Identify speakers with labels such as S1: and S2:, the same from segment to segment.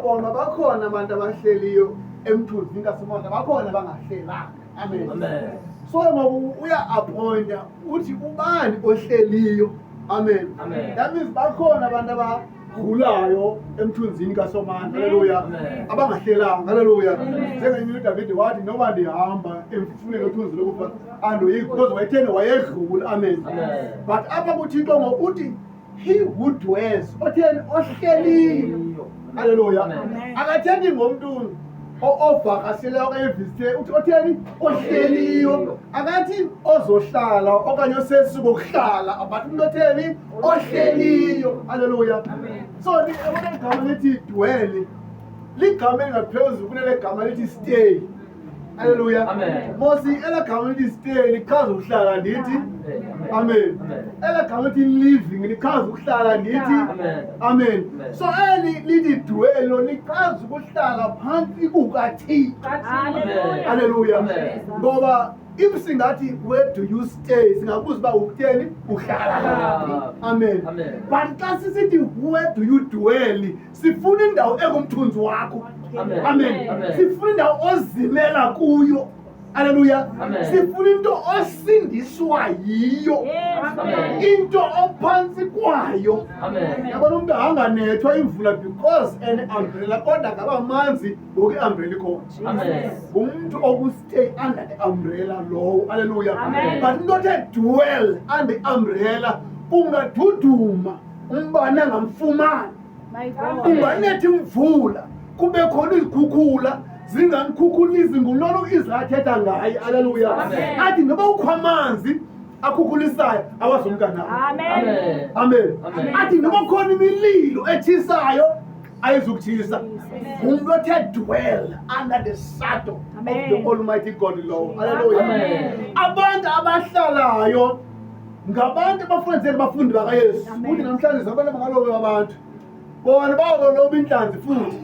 S1: uyabona bakhona abantu abahleliyo emthunzini kaSomandla, bakhona abangahlelanga. Amen. So ngoba uya-appointa uthi ubani ohleliyo. Amen. That means bakhona abantu abagulayo emthunzini kaSomandla. Haleluya. Abangahlelanga. Haleluya. Njengenyini uDavid wathi noma ndihamba emfuneni othunzi lokufa andoyiki because wayethene wayedlula. Amen. But apha kuThixo ngokuthi he who dwells otheni ohleliyo. Haleluya. Akathethi ngomntu ovakasheleyo okanye evisite uthi otheni ohleliyo, akathi ozohlala okanye osesuku okuhlala, but umuntu otheni ohleliyo. Haleluya. So yabona igama lithi dwell ligama elingaphezulu kunale gama lithi stay. Haleluya. Mosi elagama lithi stay lichaza ukuhlala ndithi. Amen. Elagama lithi living lichaza ukuhlala ndithi. Amen. So eli lithi dwell lichaza ukuhlala phansi kukaThixo. Haleluya. Ngoba if singathi where do you stay singabuza uba ukutheni uhlala laphi. Amen. But xa sisithi where do you dwell sifuna indawo engumthunzi wakho. Amen. Sifuna indawo ozimela kuyo. Haleluya. Sifuna into osindiswa yiyo. Into ophansi kwayo. Yabona umuntu anganethwa imvula because an umbrella kodwa ngaba amanzi ngoku iumbrella ikhona. Umuntu okustay under the umbrella low. Haleluya. But not a dwell under the umbrella ungaduduma umbane angamfumani. Unganethi imvula kube khona izikhukhula zinganikhukhulisi ngulolo izathetha ngaye. Haleluya. Athi ngoba ukho amanzi akhukhulisayo awazumkanayo. Amen. Athi ngoba khona imililo ethisayo ayizukuthisa. Umuntu othe dwell under the shadow of the Almighty God Lord. Haleluya. Abantu abahlalayo ngabantu abafundisele abafundi bakaYesu. Uthi namhlanje abantu abangalobe abantu bona bawoloba inhlanzi futhi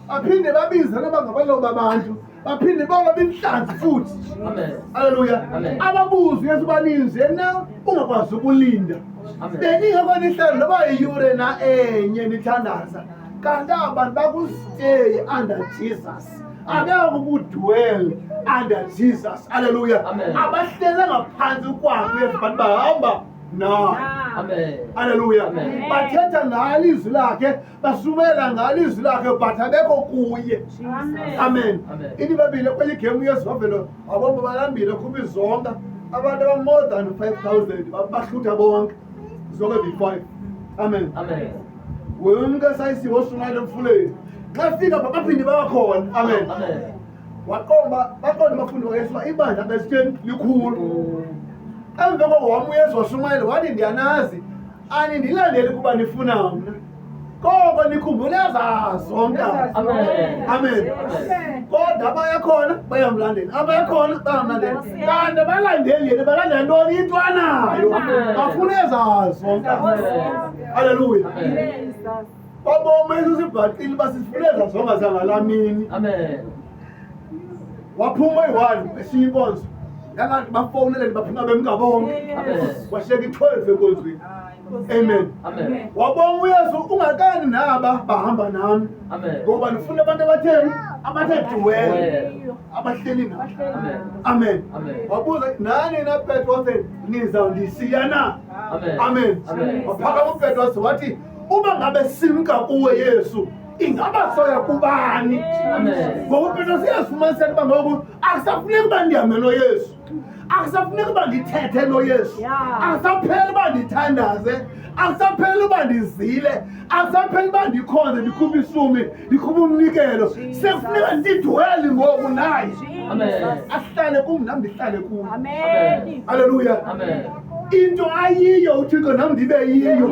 S1: aphinde babiza nabangabaloba abantu baphinde baloba inhlanzi futhi. Haleluya. Ababuzi Yesu baninzi yena ungakwazi ukulinda. Beningakho nihlala noba iyure na enye nithandaza kanti abantu bakustay under Jesus. Abekho ukudwell under Jesus. Haleluya. Abahlela ngaphansi kwakhe Yesu bantu bahamba na. Haleluya. Bathetha ngalo izwi lakhe basumela ngalo izwi lakhe but abekho kuye. Amen. Inibabile kweli game Yesu wavela abomba balambile kuba izonka abantu aba more than 5,000 bahlutha bonke zonke be5. Amen. Wonke sayisiwo sunayile mfuleni xa fika baphinde bakhona. Amen. Waqomba baqonda abafundi bakaYesu ibandla besitheni likhulu. Emva kokuhamba uYesu washumayela wathi ndiyanazi anindilandeli kuba nifuna mna koko nikhumbule zonke. Amen. Kodwa abayakhona bayamlandela, abayakhona bayamlandela, kanti abalandeli yena balandela ntoni into anayo bafuna zonke. Haleluya. Baboma Yesu ibhaqile basifuleza zonke zangalamini. Waphuma eyi-1 eshiya inkonzo yakanti bafowunele baphuma bemngabonke washiyeka i-12 enkonzweni. Amen. Wabonga uYesu ungakani naba bahamba nami ngoba nifuna abantu abatheni abathe dwell abahleli nami. Amen. Wabuza nani na Petro wathi nizawundishiya na. Amen. Waphakama uPetro wathi uba ngabe simka kuwe Yesu ingaba soya kubani. Ngoba uPetro siyafumanisa ukuba ngoku akusafuneki uba ndihambe noYesu, akusafuneki uba ndithethe noYesu, akusapheli uba ndithandaze, akusapheli uba ndizile, akusapheli uba ndikhonze ndikhuphe isumi ndikhuphe umnikelo. Sekufuneka ndidwele ngoku naye. Ahlale kum nami ndihlale kuyo. Haleluya. Into ayiyo uThixo nami ndibe yiyo.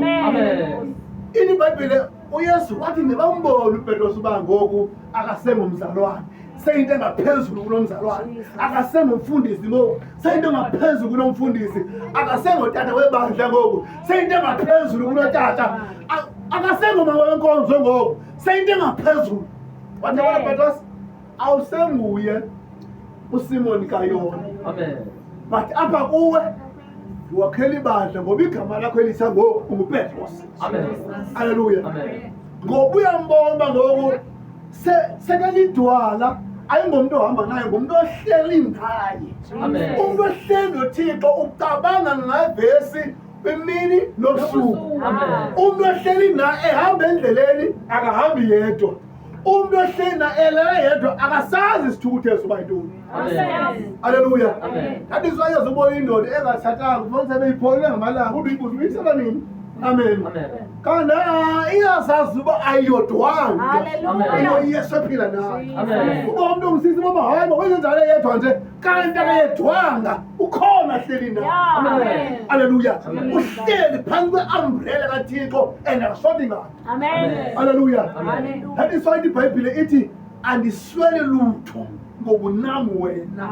S1: IBhayibhile uYesu wathi ndibambone uPetros uba ngoku akasengumzalwane, seyinto engaphezulu kunomzalwane, akasengumfundisi ngoku, seyinto engaphezulu kunomfundisi, akasengotata webandla ngoku, seyinto engaphezulu kunotata, akasengomama wenkonzo ngoku, seyinto engaphezulu. Wathi wena Petros awusenguye uSimoni kaYona. But apha kuwe wakhela ibandla ngoba igama lakho elisa ngoku unguPetros. Haleluya. Ngoba uyambona ngoku sekelidwala ayingomuntu ohamba naye, ngumuntu ohleli ngaye. Umuntu ohleli noThixo ucabanga ngavesi imini nobusuku. Umuntu ohleli naye ehamba endleleni akahambi yedwa. Umuntu ohleli naye elele yedwa akasazi isithukuthe soba yintoni. Haleluya. That is why yazobona indoda engathathanga kufanele sebeyipholile ngamalanga uthi ibuze uyisela nini. Amen. Kanti iyazazi uba ayiyodwanga. Yesu ephila naye. Uba umuntu ongisizi noma hayi wenzenjalo yedwa nje kanti akayedwanga ukhona ahleli naye. Haleluya. Uhleli phansi kwe-umbrella kaThixo and akasodi ngayo. Haleluya. That is why iBhayibhile ithi andiswele lutho ngobunami wena.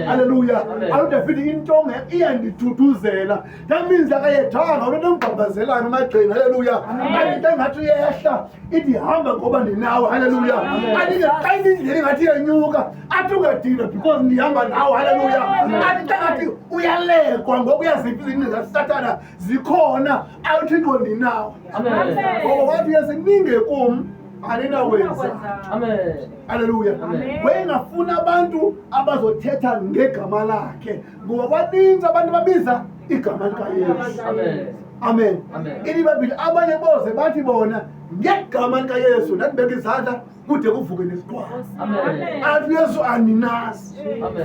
S1: Haleluya. Awudafithi intonga iyandithuduzela. That means akayedwanga umuntu embambazelayo emagxeni. Haleluya. Kanti engathi uyehla ithi hamba ngoba ndinawe. Haleluya. Kanti xa indlela engathi iyanyuka athi ungadina because ndihamba nawe. Haleluya. Kanti xa ngathi uyalekwa ngoba uyaziphi izinto zaSathana zikhona awuthixo ndinawe. Ngoba wathi yesininge kum alinawenza. Haleluya. Wengafuna abantu abazothetha ngegama lakhe ngoba baninzi abantu babiza igama likaYesu. Amen. iBhayibhile abanye boze bathi bona ngegama likaYesu ndibeka izandla kude kuvuke nesiqhwaga. Athi Yesu aninazi.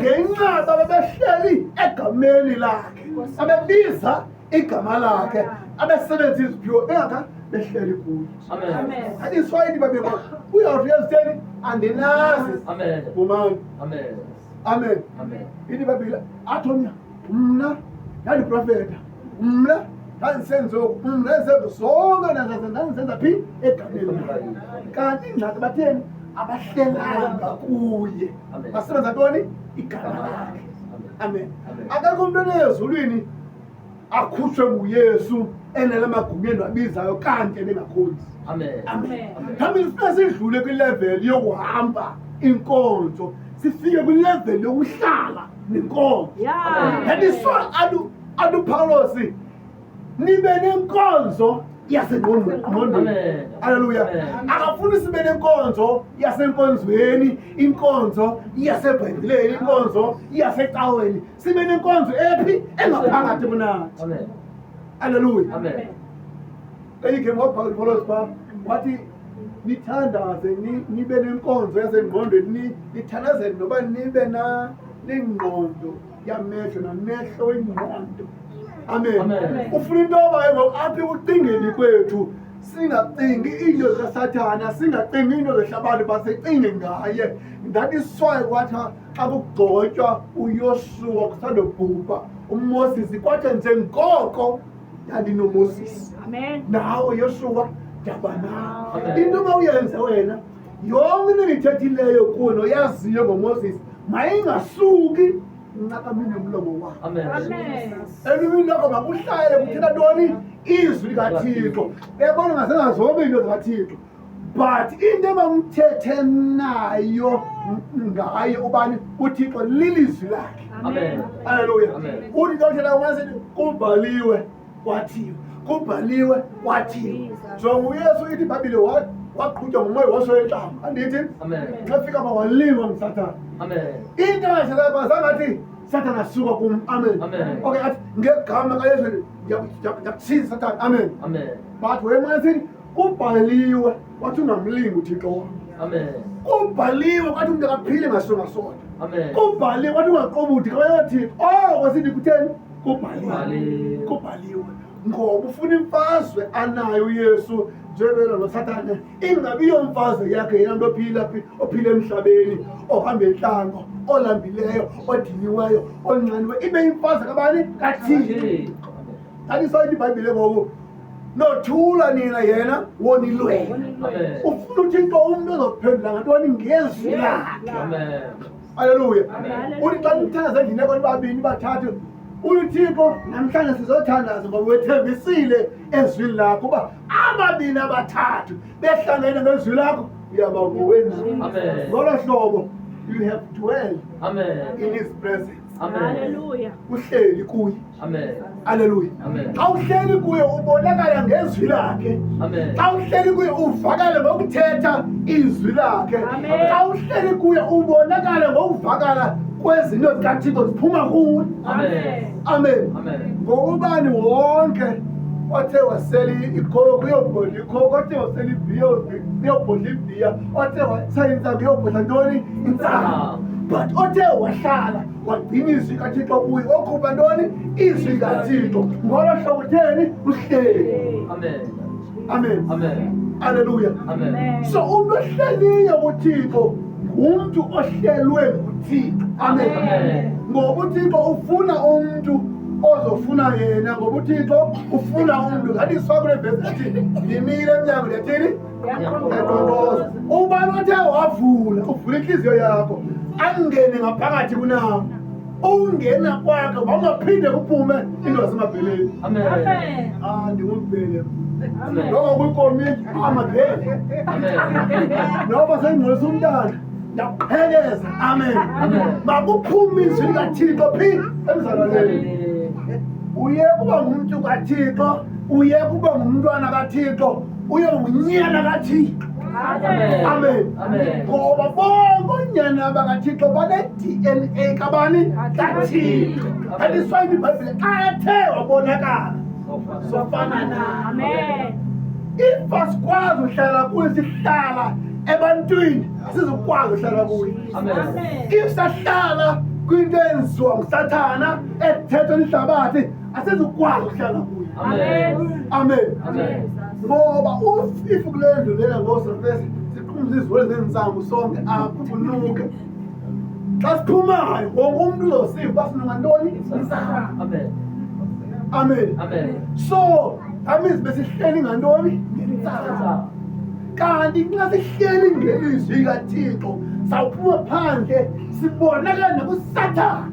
S1: Ngenxa babehleli egameni lakhe, abebiza igama lakhe, abesebenzisa iziphiwo engaka behleli kuyo. That is why iBhayibhile uyawuthi yezitheni andinazi. Kumani. Amen. iBhayibhile athi mna ndandiprofeta, mna ndandisenze oku, mna ndenze zonke ndandisenza phi egameni. Kanti ingxaki batheni abahlelanga kuye, basebenza ntoni igama lakhe. Amen. Akekho umuntu ezulwini akhutshwe nguYesu enele magunyeni abizayo kanti ebengakhonzi. Mhlawumbe sifike sidlule kwilevel yokuhamba inkonzo, sifike kwilevel yokuhlala nenkonzo. That is why adu Paulos nibe nenkonzo yasengqondweni. Haleluya. Akafuni sibe nenkonzo yasenkonzweni, inkonzo yaseBhayibhileni, inkonzo yasecaweni. Sibe nenkonzo ephi engaphakathi kunathi. Haleluya. Eyike ngoPaulos ba wathi nithandaze nibe nenkonzo yasengqondweni, nithandazele noba nibe na nengqondo yamehlo namehlo wengqondo. Amen. Ufuna into abayo apha ukucingeni kwethu singacingi into zaSathana, singacingi into zehlabathi basecinge ngaye. That is why kwathi xa kugcotywa uYoshua kusandobhubha uMoses kwathi njengoko ndandinoMoses nawe Yoshua ndaba nawe. Into mawuyenze wena yonke into engithethileyo kuwe noyaziyo ngoMoses mayingasuki ncakamini umlomo wakho. Elwini lakho makuhlale kuthetha ntoni izwi likaThixo. Uyabona ngasengazobe into zikaThixo, but into ebamthethe nayo ngaye ubani uThixo lilizwi lakhe. Haleluya. Uthi xa uthetha umasithi kubhaliwe kwathiwa, kubhaliwe kwathiwa. Jonga uYesu ithi iBhayibhile waqhutywa ngumoya wasoyentlango. Andithi xa fika mawalingwa nguSathana. Into ayiselayo bazangathi Sathana suka kum. Amen. Okay, athi ngegama kaYesu ndiyakusiza Sathana. Amen. But wena sithi kubhaliwe wathi ungamlingi uThixo wami. Kubhaliwe wathi umuntu akaphile ngasonga sona. Kubhaliwe wathi ungaqobuthi kayothi kwasithi kutheni kubhaliwe. Ngoba ufuna imfazwe anayo uYesu njebela noSathana ingabi yomfazwe yakhe yena muntu ophila emhlabeni, ohamba enhlango, olambileyo, odiniweyo, onqaniwe, ibe imfazwe kabani kaThixo. That is why iBhayibhile ngoku nothula nina yena wonilwe. Ufuna uThixo umuntu ozophendula ngantoni ngezwi lakhe. Haleluya. Uthi xa nithandaza endlini abantu babini bathathu uThixo namhlanje sizothandaza ngoba wethembisile ezwini lakho uba ababini abathathu behlangene ngezwi lakho uyaba ngowenzi. Ngolo hlobo you have dwell in his presence. Hallelujah. Uhleli kuye. Haleluya. Xa uhleli kuye ubonakala ngezwi lakhe. Xa uhleli kuye uvakale ngokuthetha izwi lakhe. Xa uhleli kuye ubonakale ngokuvakala kwezinto zikaThixo ziphuma kuwe. Amen. Ngokubani wonke othe wasela ikhoko uyobhodla ikhoko, othe wasela ibhiya uyobhodla ibhiya, othe wasela intsangu uyobhodla ntoni? Intsangu. But othe wahlala wagcina izwi kaThixo kuye okhupha ntoni? Izwi kaThixo. Ngolo hlobo utheni? Uhleli. Amen. Haleluya. So umuntu ohleliyo kuThixo ngumntu ohlelwe nguThixo. Amen. Ngoba uThixo ufuna umuntu ozofuna yena, ngoba uThixo ufuna umuntu. Ngathi sifakule verse ethi ngimile emnyango ndiyathini? Ndiyakhonkoza. Ubani othe wavula, uvula inhliziyo yakho, angene ngaphakathi kunawo, ungena kwakhe wangaphinde kuphume into yasemabheleni. Ndingumbhele noma kwikomiti amabhele noma sengingcolisa umntana ndiyakuqhekeza. Amen. Makuphume izwi likaThixo phi emzalaleni. Uye kuba ngumuntu kaThixo, uye kuba ngumntwana kaThixo, uye ngunyana kaThixo. Amen. Ngoba bonke onyana bakaThixo bane-DNA kabani? kaThixo. Kanti iswayini iBhayibhile xa ethe wabonakala sofana naye. If asikwazi uhlala kuye, sihlala ebantwini, sizokwazi uhlala kuye. If sahlala kwinto eyenziwa nguSathana ethetha lihlabathi, asizokwazi ukuhlala kuye. Amen. Ngoba if kule ndlu lena ngosafesi siqhumza izwele zenzangu sonke apho kunuke, xa siphumayo wonke umuntu uzosiva basinunga ntoni? Amen. So amizi besihleli ngantoni? Ngentsangu. Kanti nxa sihleli ngelizwi likaThixo sawuphuma phandle sibonakala nakuSathana.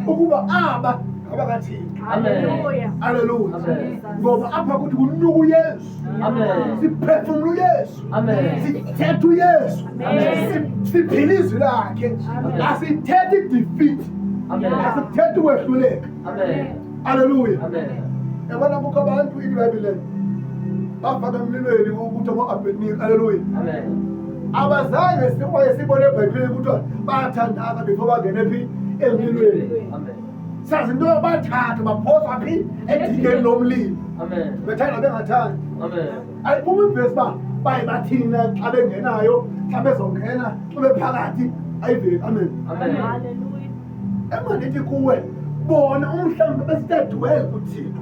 S1: Ukuba aba abakaThixo. Haleluya. Ngoba apha kuthi kunuka uYesu. Siphefumula uYesu. Sithetha uYesu. Siphila izwi lakhe. Asithethi defeat. Asithethi ukwehluleka. Haleluya. Yabona kukho abantu iBhayibhile bafaka emlilweni ukuthi ama-Abednego. Haleluya. Abazange sibone eBhayibhileni ukuthi bayathandaza before bangene phi? Emlilweni. Sazi into bathatha baphoswa phi? Edikeni lomlilo. Bethanda bengathandi. Ayiphumi ivesi uba baye bathina xa bengenayo, xa bezongena, xa bephakathi ayiveli. Amen. Engandithi kuwe bona umhlawumbe besidedwele kuThixo.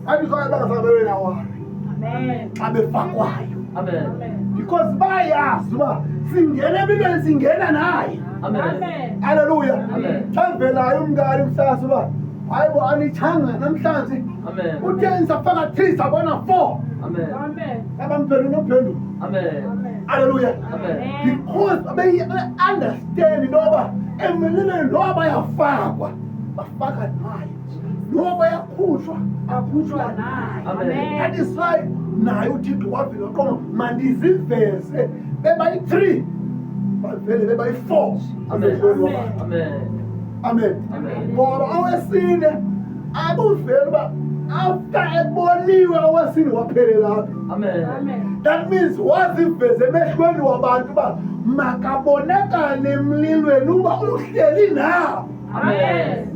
S1: Athi kwaye bangasabe wena wari xa befakwayo. Because bayazi uba singena empilweni singena naye. Haleluya. Xa mvelayo umngane kusasa uba hayi bo anithanga namhlanje, utheni safaka 3 sabona 4. Abamphela unophenduka. Haleluya. Because they understand noba emlilweni noba bayafakwa bafaka naye, noba yakhutshwa akhutshwa naye. That is why naye uThixo wavela qoma mandiziveze bebayi-3 bavele bebayi-4. Amen. Ngoba awesine akuvela uba after eboniwe awesine waphelelaphi. That means waziveze emehlweni wabantu uba makabonakale emlilweni uba uhleli nawo.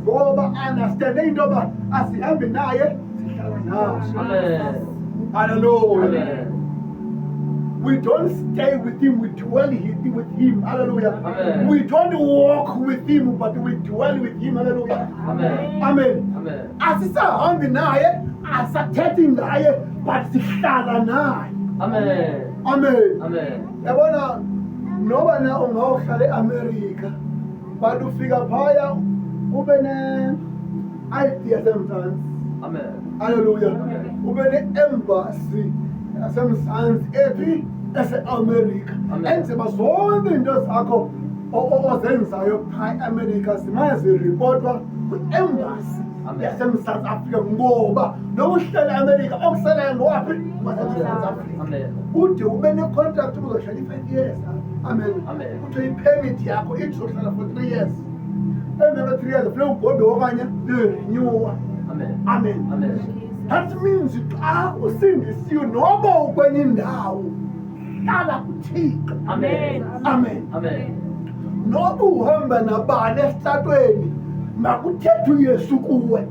S1: Ngoba understande into yoba asihambe naye sihlala naye. Hallelujah. We don't stay with him, we dwell with him. Hallelujah. We don't walk with him, but we dwell with him. Hallelujah. Amen. Asisahambi naye, asathethi ngaye, but sihlala naye. Amen. Yabona noba na ungawuhlala eAmerica, but ufika phaya ube ne idea sometimes. Hallelujah. Ube ne embassy yasemzansi ephi ese-America. Enziba zonke into zakho ozenzayo phaa eAmerica zimane ziripotwa kwi-embassy yasemzantsi Afrika, ngoba noba uhlala eAmerica okusalayo ngowaphi? Wasemzantsi Afrika. Ude ube ne-contract uzohlala i-5 years. Amen. Kuthiwa i-permit yakho ithi uzohlala for 3 years. emva ka 3 years funeka ugobe okanye lirenyuwa. Amen. That means xa usindisiwe noba ukwenye indawo hlala kuThixo. Amen. Noba uhamba nabani esitratweni makuthethe uYesu kuwe.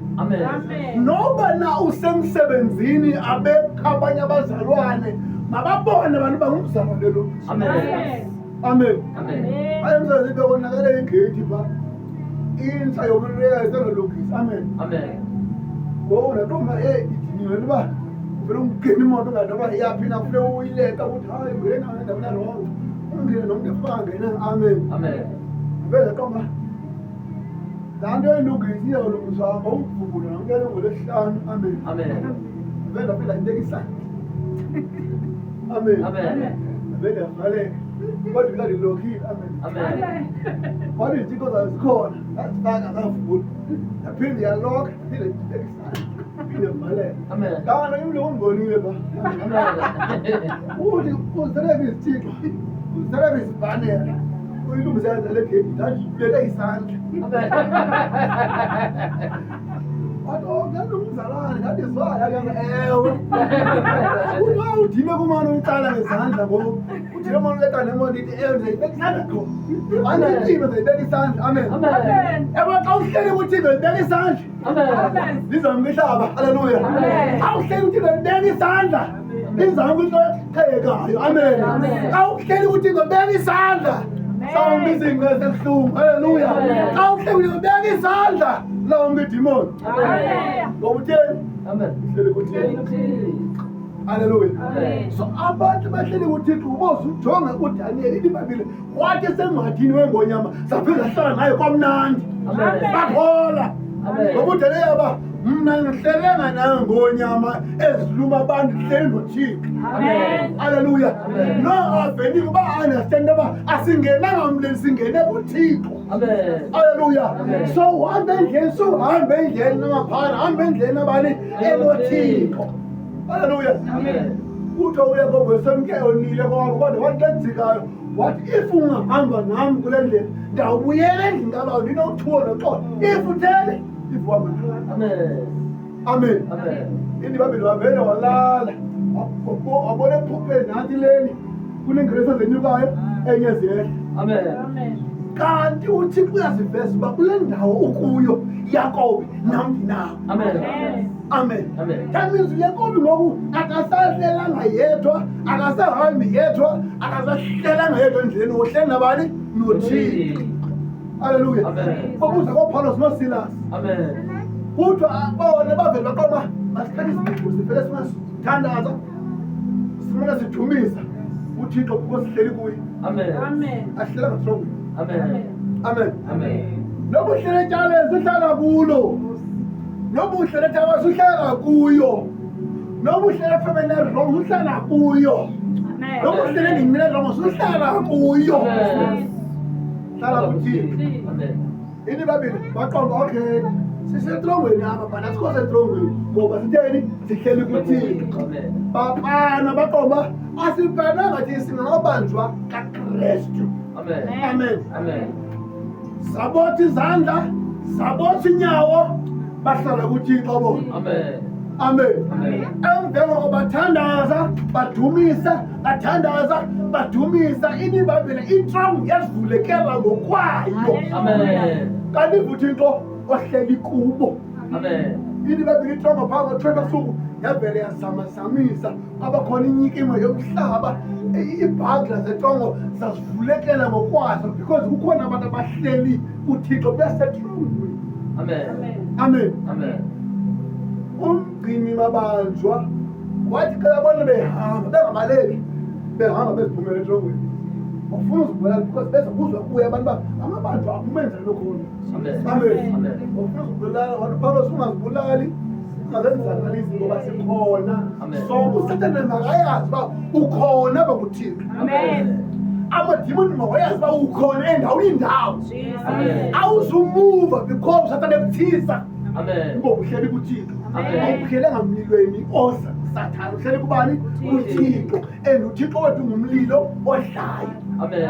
S1: Noba na usemsebenzini abanye abazalwane mababone abantu bangumzalwane. Amen. Ayemzazi bekubonakala engedi ba intsha yokureya isengalungisa. Amen. Ngoba noma idiniwe liba vele ungena imoto nganoma iyaphi na kufanele uyileka ukuthi hayi ngena endaweni nalonto ungene nomntu efangena. Amen. Vele koma lanto elungisiwe ulungiswa ngomvubulo ngeke ngolesihlanu. Amen. Vele phela intekisa. Amen. Vele vale kodwa ngale lokhile. Amen. Kodwa izinto zazikhona asifaka ngavula yaphinde yaloka phinde intekisa phinde vale. Kana yimlo ongibonile ba. Uthi uservice Thixo uservice banner uyilungiselela le gate ngibeke isandla. Ngizalwane ngathi zwaya ewe udime kumane uqala ngezandla ngoba uthi lo muntu leta nemoto ithi ewe ngibeka isandla kho angithi ngibeka isandla. Amen. Ewe xa uhleli ukuthi ngibeka isandla. Lizamngihlaba. Haleluya. Xa uhleli ukuthi ngibeka isandla lizamngiqhekayo. Amen. Xa uhleli ukuthi ngibeka isandla sawumbi izinto ezibuhlungu. Haleluya. Xa uhleli ngibeka isandla lawo ngidimoni. Ngoba utheni? Uhleli kuThixo. Haleluya. So abantu bahleli kuThixo uboze ujonge uDaniel iBhayibheli wathi esengathini wengonyama saphinda sahlala naye kwamnandi. Bakhola. Ngoba uDaniel yaba mna ngihlelenga naye ngonyama eziluma abantu hleli noThixo. Haleluya. No Abednego ba understand ba asingenanga umleni singene kuThixo. Haleluya. So uhambe endleleni namaphara hambe endleleni abani enoThixo. Haleluya. Utho uyakho wesemke onile kwakho kodwa wathi lenzikayo wathi if ungahamba nami kule ndlela ndawubuyela endlini kabawo ndinokuthuwa noxolo if uthele if uhamba. Amen. iBhayibheli wavele walala wabona ephupheni nathi leni kunengresa zenyukayo enye ziyehla. Kanti uThixo uyaziveza uba kule ndawo ukuyo Yakobi namdi nawo. Amen. That means uYakobi ngoku akasahlelanga yedwa akasahambi yedwa akasahlelanga yedwa endleleni uhleli nabani noThixo. Haleluya. Babuza koPaulos noSilas. Kuthiwa bona bavele baqoma masikhathi isibhibu sivele singasithandaza simane sidumisa uThixo ukosihleli kuye. Ahlela ngathongweni. Amen. Nobuhle letshalo sihlala kulo. Nobuhle lethawa sihlala kuyo. Nobuhle lefamily wrong uhlala kuyo. Nobuhle lengimile wrong uhlala kuyo. Hlala kuThixo. iBhayibheli baqomba okay sisetrongweni apha bana sikho setrongweni ngoba sitheni sihleli kuThixo. Bapana baqomba asibhananga thi singabanjwa kaKristu. Amen. Sabothi izandla sabothi inyawo bahlala kuThixo bona. Amen. Emveni kobathandaza badumisa iBhayibheli introngo yazivulekela ngokwayo. Kanti uThixo ohleli kubo. iBhayibheli introngo phaa ngo-12 suku yavele yazamazamisa abakhona inyikima yomhlaba iibhagla zetrongo zazivulekela ngokwazo because kukhona abantu abahleli uThixo besetrongweni. Amen. Umgcini mabanjwa wathi xa abona behamba bengabaleki behamba beziphumela etrongweni ufuna uzibulala because bezakuzwa kuye abantu ba amabanjwa akumenzela lokhona. Amen. Ufuna uzibulala wathi uPaulos ungazibulali ungazenzakalisi ngoba sikhona sonke uSathane makayazi uba ukhona apha kuThixo. Amadimoni mawayazi uba ukhona endaweni indawo awuzumuva because uSathane ekuthisa.
S2: Amen.
S1: ngoba uhleli kuThixo.
S2: Amen.
S1: Awuphelanga emlilweni oza kuSathane, uhleli kubani? kuThixo. And uThixo wethu ngumlilo odlayo.
S2: Amen.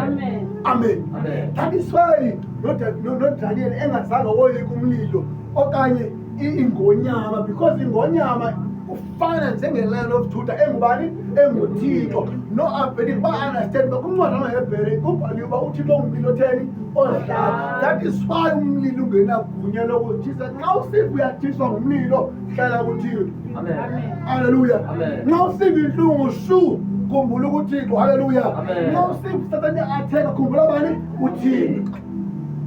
S1: Amen.
S2: Amen.
S1: That is why noDaniel engazange woyika umlilo okanye ingonyama, because ingonyama ufana njenge-Lion of Judah engubani? enguThixo. No Abednego ba-understand bakumncwadi wamaHebhere kubhaliwe uba uThixo ungumlilo otheni? odlayo. That is why umlilo ungenagunya lokutshisa. Nxa usiva uyathiswa ngumlilo, hlala kuThixo.
S2: Amen.
S1: Haleluya.
S2: Amen.
S1: Nxa usiva inhlungu shu, khumbula kuThixo. Haleluya.
S2: Amen.
S1: Nxa usiva uSathane atheka, khumbula bani? uThixo.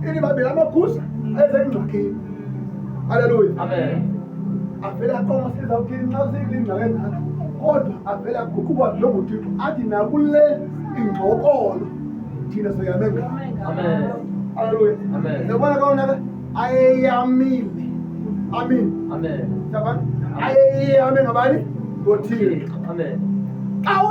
S1: Ini babili amagusha ezengxakini. Haleluya.
S2: Amen.
S1: Avela aqoma sizawuthini nxa usiyilinda kangaka, kodwa avela akukwazi lo nguThixo athi nakule ingxokolo thina soyame ngayo.
S2: Amen.
S1: Haleluya.
S2: Amen.
S1: Uyabona kawona ayeyamile. Amen.
S2: Amen.
S1: Yabona ayeyame ngabani? ngoThixo.
S2: Amen.
S1: Xa